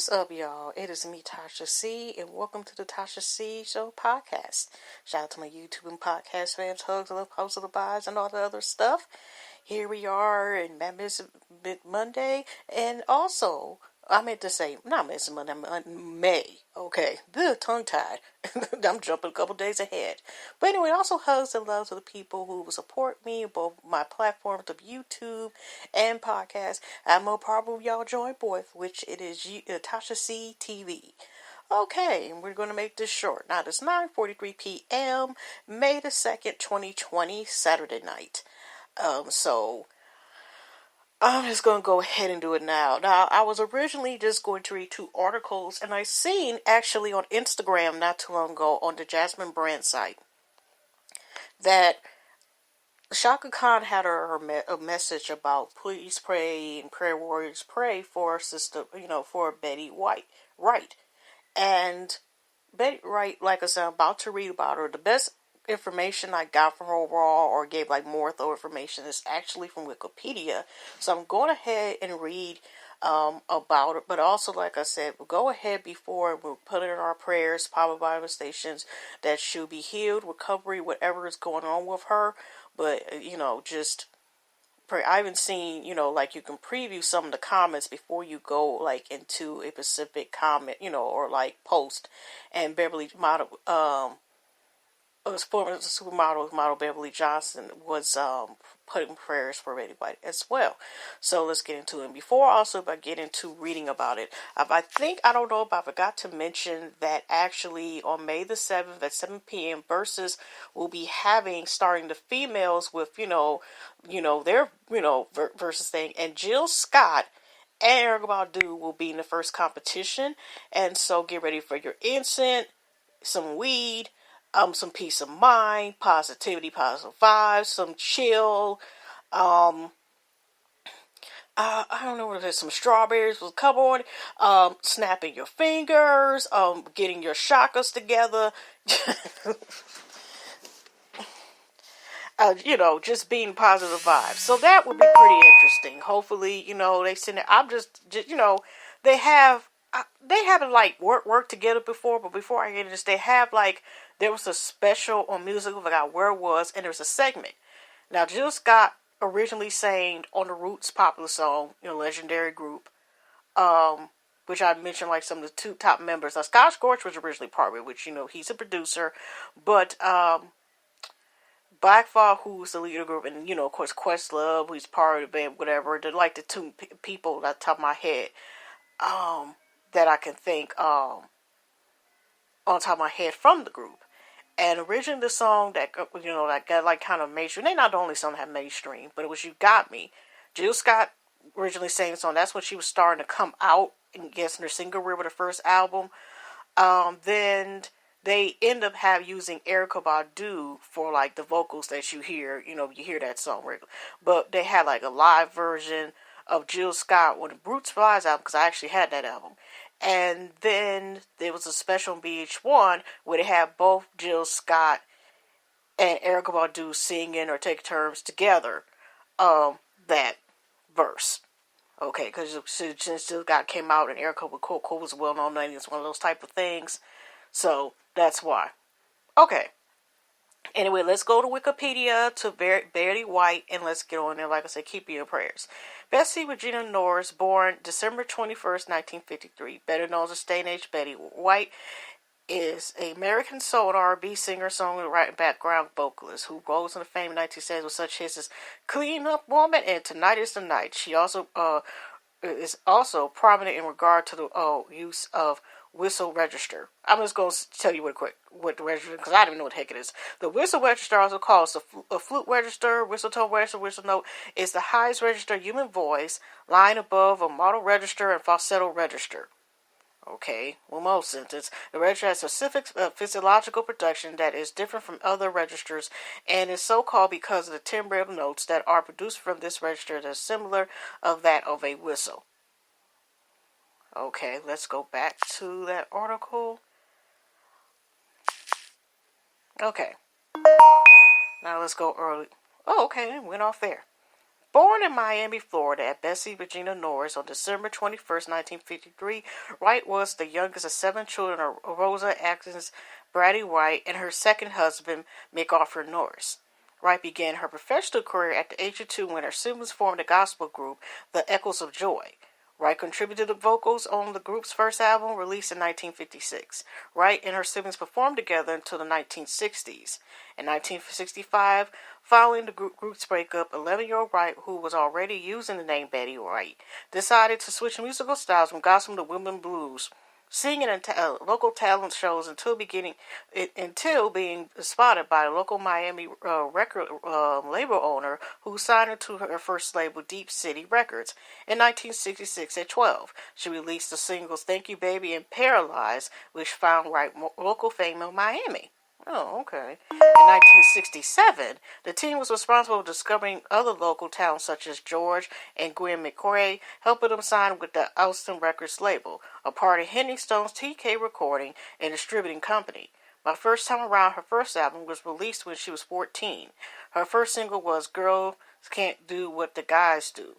What's up, y'all? It is me, Tasha C, and welcome to the Tasha C Show podcast. Shout out to my YouTube and podcast fans, hugs, love, positive vibes, and all the other stuff. Here we are in Mid Monday, and also, I meant to say, not Miss Monday, May. Okay, the tongue tied. I'm jumping a couple days ahead. But anyway, also hugs and loves to the people who support me, both my platforms of YouTube and podcast. I'm more probably y'all join both, which it is Tasha C TV. Okay, and we're going to make this short. Now, it's 9:43 p.m., May the 2nd, 2020, Saturday night. So I'm just going to go ahead and do it now. Now, I was originally just going to read two articles, and I seen actually on Instagram not too long ago on the Jasmine Brand site that Shaka Khan had a message about please pray and prayer warriors pray for sister, for Betty Wright. And Betty Wright, like I said, I'm about to read about her. The best information I got from her overall, or gave like more thorough information, is actually from Wikipedia. So I'm going ahead and read about it. But also, like I said, we'll go ahead before and we'll put it in our prayers, power Bible stations, that she'll be healed, recovery, whatever is going on with her. But, just pray. I haven't seen, like you can preview some of the comments before you go, like, into a specific comment, or like post. And Beverly Model, former supermodel model Beverly Johnson was putting prayers for Betty White as well. So let's get into it. Before I get into reading about it, I don't know if I forgot to mention that actually on May the 7th at 7 p.m. Versus will be starting the females with, their, Versus thing. And Jill Scott and Erykah Badu will be in the first competition. And so get ready for your incense, some weed, some peace of mind, positivity, positive vibes, some chill. I don't know what it is. Some strawberries with cover on it. Snapping your fingers. Getting your chakras together. Just being positive vibes. So that would be pretty interesting. Hopefully, they send it. I'm just they haven't like worked together before. But before I get into this, they have like. There was a special on music, I forgot where it was, and there was a segment. Now, Jill Scott originally sang on the Roots popular song, legendary group, which I mentioned like some of the two top members. Now, Scott Storch was originally part of it, which, he's a producer, but Blackfall, who's the leader group, and, of course, Questlove, who's part of the band, whatever, they're like the two people at the top of my head that I can think on top of my head from the group. And originally the song that got like kind of mainstream. They're not the only song that had mainstream, but it was "You Got Me." Jill Scott originally sang the song. That's when she was starting to come out and get in her single career with her first album. Then they end up using Erykah Badu for like the vocals that you hear. You hear that song regularly. But they had like a live version of Jill Scott on the Brutes Flies album, because I actually had that album. And then there was a special on VH1 where they had both Jill Scott and Erykah Badu singing or taking turns together that verse. Okay, because since Jill Scott came out and Erykah was well known, and it's one of those type of things. So that's why. Okay. Anyway, let's go to Wikipedia to Betty White, and let's get on there. Like I said, keep you in prayers. Bessie Regina Norris, born December 21st, 1953, better known as stage name Betty White, is an American soul and R&B singer, songwriter, and background vocalist who rose into fame in 1970s with such hits as "Clean Up Woman" and "Tonight Is the Night." She also is also prominent in regard to the use of whistle register. I'm just going to tell you what the register, because I don't even know what the heck it is. The whistle register, also called a flute register, whistle tone register, whistle note, is the highest register human voice, lying above a modal register and falsetto register. Okay, one more sentence. The register has specific physiological production that is different from other registers, and is so called because of the timbre of notes that are produced from this register that is similar of that of a whistle. Okay, let's go back to that article. Okay. Now let's go early. Oh, okay, it went off there. Born in Miami, Florida, at Bessie Regina Norris on December 21st, 1953, Wright was the youngest of 7 children of Rosa Atkins Brady Wright and her second husband, MacArthur Norris. Wright began her professional career at the age of 2 when her siblings formed a gospel group, the Echoes of Joy. Wright contributed the vocals on the group's first album, released in 1956. Wright and her siblings performed together until the 1960s. In 1965, following the group's breakup, 11-year-old Wright, who was already using the name Betty Wright, decided to switch musical styles from gospel to rhythm and blues, singing in local talent shows until being spotted by a local Miami record label owner who signed her to her first label, Deep City Records. In 1966, at 12, she released the singles Thank You Baby and Paralyzed, which found Wright local fame in Miami. Oh, okay. In 1967, the team was responsible for discovering other local talents such as George and Gwen McCrae, helping them sign with the Austin Records label, a part of Henry Stone's TK Recording and Distributing Company. By first time around, her first album was released when she was 14. Her first single was Girls Can't Do What the Guys Do.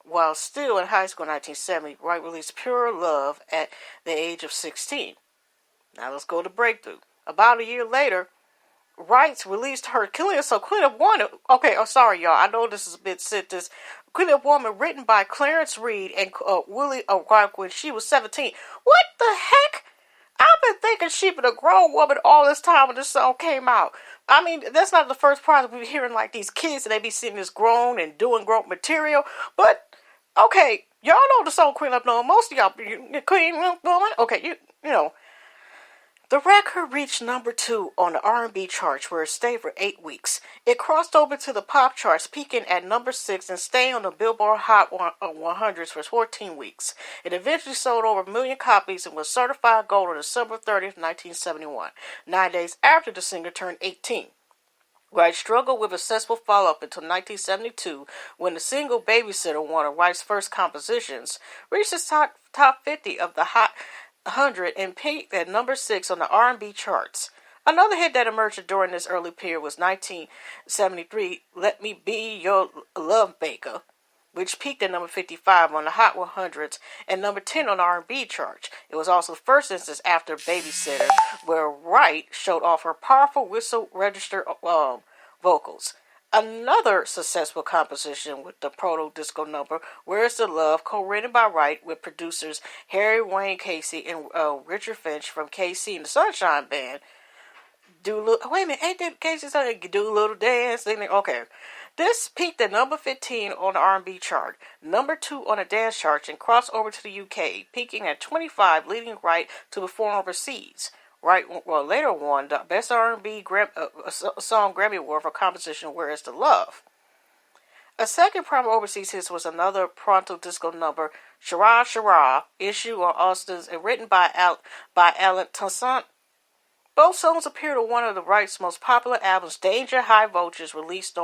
While still in high school in 1970, Wright released Pure Love at the age of 16. Now let's go to Breakthrough. About a year later, Wright released her Queen of Woman. Okay, sorry, y'all. I know this is a bit this Queen of Woman, written by Clarence Reed and Willie O'Rourke when she was 17. What the heck? I've been thinking she's been a grown woman all this time when this song came out. I mean, that's not the first part we're hearing like these kids and they be sitting this grown and doing grown material. But okay, y'all know the song Queen of Woman. Most of y'all, Queen of Woman. Okay, you know. The record reached number 2 on the R&B charts, where it stayed for 8 weeks. It crossed over to the pop charts, peaking at number 6 and staying on the Billboard Hot 100s for 14 weeks. It eventually sold over 1 million copies and was certified gold on December 30th, 1971, 9 days after the singer turned 18. Wright struggled with a successful follow-up until 1972, when the single Babysitter, one of Wright's first compositions, reached the top 50 of the Hot 100 and peaked at number 6 on the R&B charts. Another hit that emerged during this early period was 1973, Let Me Be Your Love Maker, which peaked at number 55 on the Hot 100s and number 10 on the R&B charts. It was also the first instance after Babysitter where Wright showed off her powerful whistle register vocals. Another successful composition with the proto-disco number, Where's the Love, co-written by Wright with producers Harry Wayne Casey and Richard Finch from KC and the Sunshine Band. Wait a minute, ain't that Casey song? Do a Little Dance? Okay. This peaked at number 15 on the R&B chart, number 2 on the dance charts, and crossed over to the UK, peaking at 25, leading Wright to perform overseas. Wright later won the Best R&B Song Grammy Award for composition Where's the Love. A second prominent overseas hit was another pronto disco number, Shara Shara, issued on Austin's and written by Alan Toussaint. Both songs appeared on one of the Wright's most popular albums, Danger High Voltage, released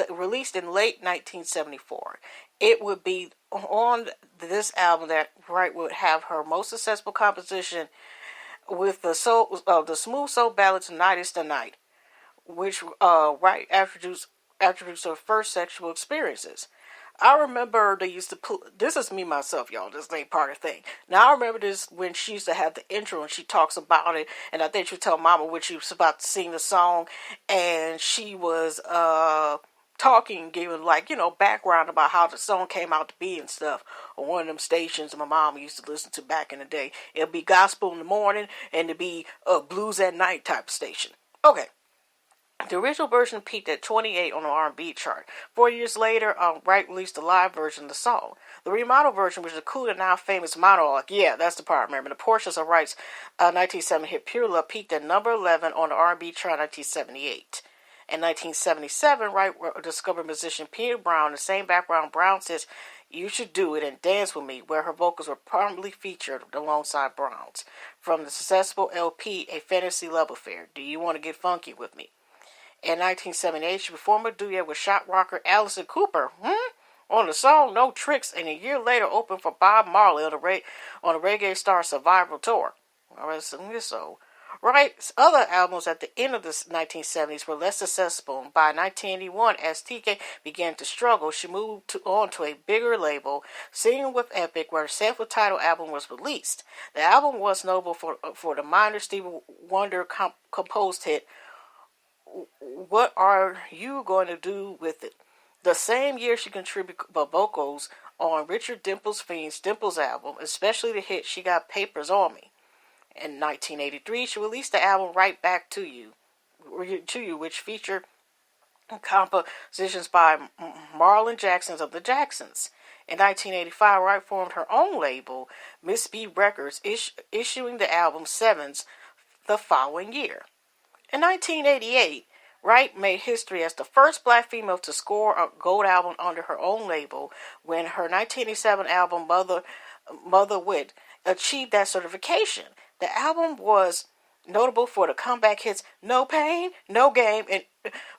released in late 1974. It would be on this album that Wright would have her most successful composition with the smooth soul ballad Tonight Is the Night, which Wright introduced her first sexual experiences. I remember they used to this is me myself, y'all. This ain't part of the thing. Now I remember this when she used to have the intro and she talks about it, and I think she would tell Mama when she was about to sing the song, and she was talking, giving background about how the song came out to be and stuff on one of them stations my mom used to listen to back in the day. It'd be gospel in the morning and it'd be blues at night type of station. Okay. The original version peaked at 28 on the R&B chart. 4 years later, Wright released a live version of the song. The remodeled version, which included now famous monologue, yeah, that's the part I remember. The portions of Wright's 1970 hit Pure Love peaked at number 11 on the R&B chart in 1978. In 1977, Wright discovered musician Peter Brown. In the same background, Brown says, You Should Do It and Dance With Me, where her vocals were prominently featured alongside Brown's. From the successful LP, A Fantasy Love Affair, Do You Want to Get Funky With Me? In 1978, she performed a duet with shot rocker Allison Cooper on the song No Tricks, and a year later opened for Bob Marley on the Reggae Star Survival Tour. All right, so Wright's other albums at the end of the 1970s were less successful. By 1981, as TK began to struggle, she moved on to a bigger label, Singing with Epic, where a self-titled album was released. The album was notable for the minor Stevie Wonder composed hit, What Are You Going to Do With It? The same year, she contributed vocals on Richard Dimples' Dimples album, especially the hit She Got Papers on Me. In 1983, she released the album Right Back to You, which featured compositions by Marlon Jackson of the Jacksons. In 1985, Wright formed her own label, Miss B Records, issuing the album Sevens the following year. In 1988, Wright made history as the first black female to score a gold album under her own label when her 1987 album Mother Wit achieved that certification. The album was notable for the comeback hits No Pain, No Game, and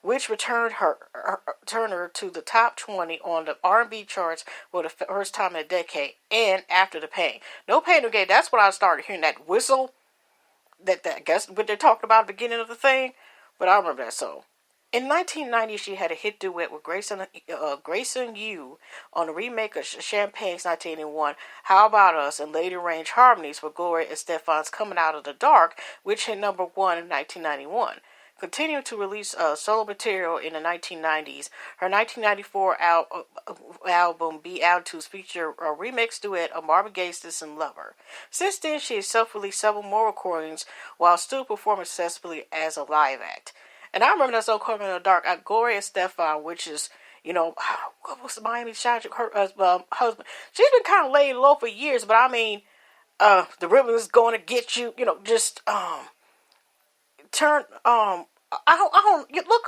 which returned her to the top 20 on the R&B charts for the first time in a decade, and After the Pain. No Pain, No Game, that's when I started hearing that whistle, that I guess what they're talking about at the beginning of the thing, but I remember that song. In 1990, she had a hit duet with Grayson Yu on a remake of Champagne's 1981, How About Us, and later range harmonies with Gloria Estefan's Coming Out of the Dark, which hit number 1 in 1991. Continuing to release solo material in the 1990s, her 1994 album Be Attitudes featured a remix duet of Marvin Gaye's Listen Lover. Since then, she has self-released several more recordings while still performing successfully as a live act. And I remember that song Coming in the Dark, Gloria Estefan, which is, what was Miami Shoutout, her husband. She's been kind of laid low for years, but I mean, the ribbon is going to get you, look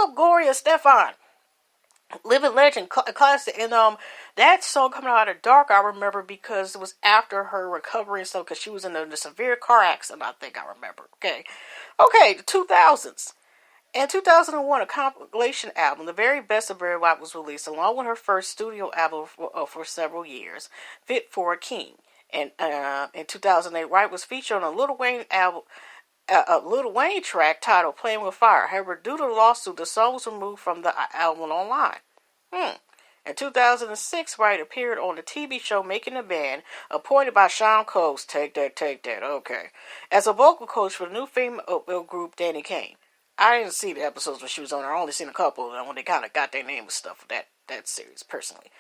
up Gloria Estefan, living legend, classic, and that song Coming Out of the Dark, I remember because it was after her recovery and stuff, because she was in a severe car accident, I think I remember. Okay, the 2000s. In 2001, a compilation album, The Very Best of Barry White, was released, along with her first studio album for several years, Fit for a King. And in 2008, Wright was featured on a Lil Wayne album, a Lil Wayne track titled Playing with Fire. However, due to the lawsuit, the song was removed from the album online. In 2006, Wright appeared on the TV show Making a Band, appointed by Sean Combs, take that, okay, as a vocal coach for the new female group Danny Kane. I didn't see the episodes when she was on there. I only seen a couple of them when they kind of got their name and stuff for that series, personally.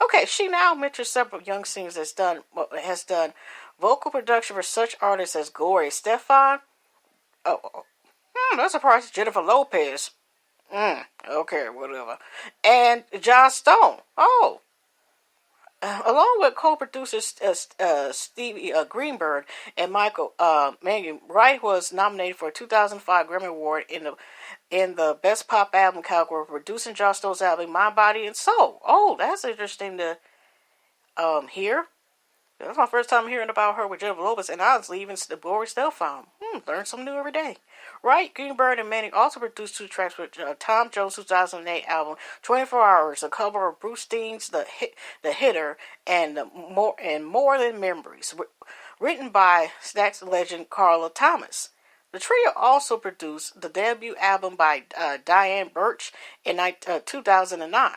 Okay, she now mentors several young singers has done vocal production for such artists as Gloria Estefan. That's a surprise. Jennifer Lopez. Okay, whatever. And John Stone. Along with co-producers Stevie Greenberg and Michael Mangan, Wright was nominated for a 2005 Grammy Award in the Best Pop Album category for producing John Stone's album Mind, Body, and Soul. That's interesting to hear. That's my first time hearing about her with Jennifer Lopez, and honestly, even the Gloria Estefan. Learn something new every day. Wright, Greenberg, and Manning also produced 2 tracks with Tom Jones' 2008 album 24 Hours, a cover of Bruce Steen's The Hitter, and More Than Memories, written by Stax legend Carla Thomas. The trio also produced the debut album by Diane Birch in 2009.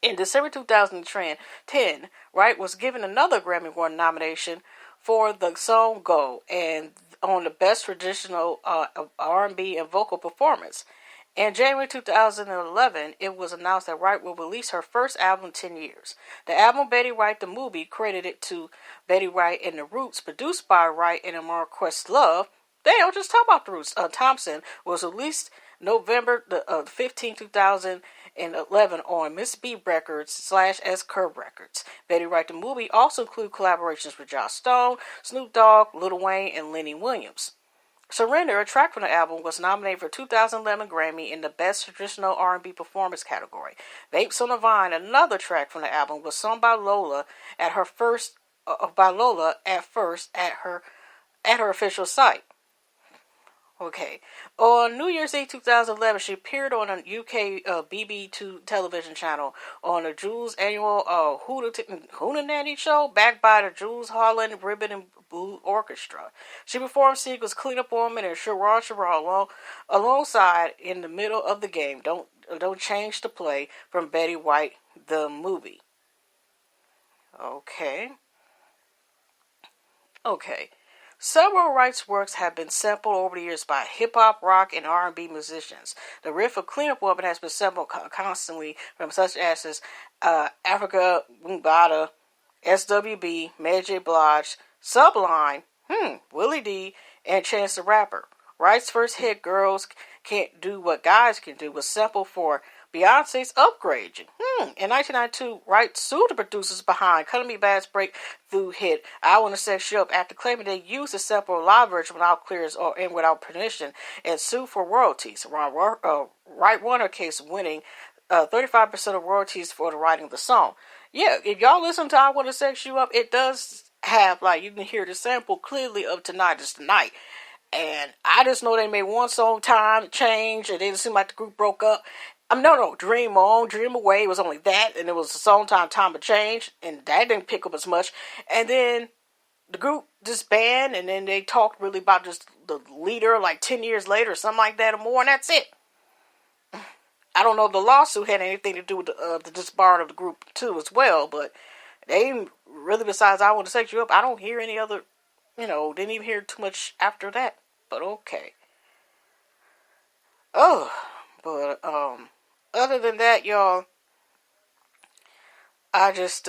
In December 2010, Wright was given another Grammy Award nomination for the song Go, and on the Best Traditional R&B and Vocal Performance. In January 2011, it was announced that Wright will release her first album in 10 years. The album Betty Wright the Movie, credited to Betty Wright and the Roots, produced by Wright and Amara Questlove, just talk about the Roots, Thompson, was released November 15, 2011 on Miss B Records / S Curve Records. Betty Wright the Movie also included collaborations with Josh Stone, Snoop Dogg, Lil Wayne, and Lenny Williams. Surrender, a track from the album, was nominated for 2011 Grammy in the Best Traditional R&B Performance category. Vapes on the Vine, another track from the album, was sung by Lola at her official site. Okay. On New Year's Eve 2011, she appeared on a UK BB2 television channel on the Jules annual Hootenanny show, backed by the Jules Holland Ribbon and Blue Orchestra. She performed singles "Clean Up Woman" and "Shara Shara" alongside "In the Middle of the Game." Don't change the play from Betty White the movie. Okay. Okay. Several Wright's works have been sampled over the years by hip-hop, rock, and R&B musicians. The riff of "Clean Up Woman" has been sampled constantly from such as Africa Bambaataa, SWB, Mary J. Blige, Sublime, Willie D, and Chance the Rapper. Wright's first hit, "Girls Can't Do What Guys Can Do," was sampled for Beyonce's "Upgrade You." In 1992, Wright sued the producers behind "Cut Me Bad's" breakthrough hit "I Wanna Sex You Up" after claiming they used the sample live version without clearance and without permission, and sued for royalties. Wright won her case, winning 35% of royalties for the writing of the song. Yeah, if y'all listen to "I Wanna Sex You Up," it does have, like, you can hear the sample clearly of "Tonight Is the Night." And I just know they made one song, "Time Change," and it didn't seem like the group broke up. No, "Dream On, Dream Away" was only that, and it was a song, "Time to Change," and that didn't pick up as much. And then the group disbanded, and then they talked really about just the leader like 10 years later, or something like that, or more, and that's it. I don't know if the lawsuit had anything to do with the disbarring of the group too as well, but they really, besides "I Want to Sex You Up," I don't hear any other, didn't even hear too much after that. But okay. Oh, but other than that, y'all, I just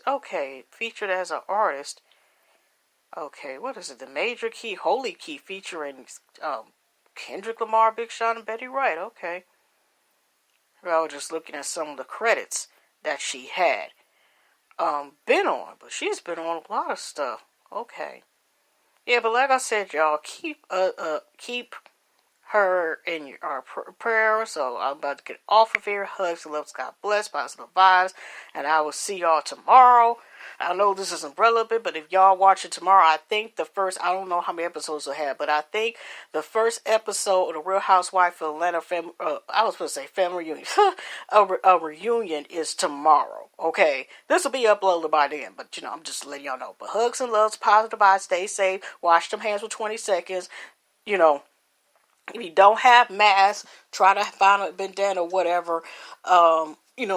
okay, featured as an artist. Okay, what is it? The Major Key, Holy Key, featuring Kendrick Lamar, Big Sean, and Betty Wright. Okay. I was just looking at some of the credits that she had been on, but she's been on a lot of stuff. Okay. Yeah, but like I said, y'all, keep her in our prayers. So I'm about to get off of here. Hugs and loves, God bless, positive vibes, and I will see y'all tomorrow. I know this is relevant, but if y'all watch it tomorrow, I think I don't know how many episodes we'll have, but I think the first episode of The Real Housewife of Atlanta I was supposed to say family reunion, a reunion is tomorrow. Okay, this will be uploaded by then, but I'm just letting y'all know. But hugs and loves, positive vibes, stay safe, wash them hands for 20 seconds, if you don't have masks, try to find a bandana or whatever.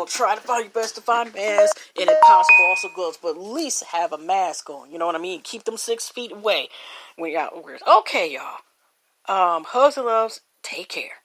Try to find your best to find masks, and if possible, also gloves. But at least have a mask on. You know what I mean? Keep them 6 feet away when you're out. Okay, y'all. Hugs and loves. Take care.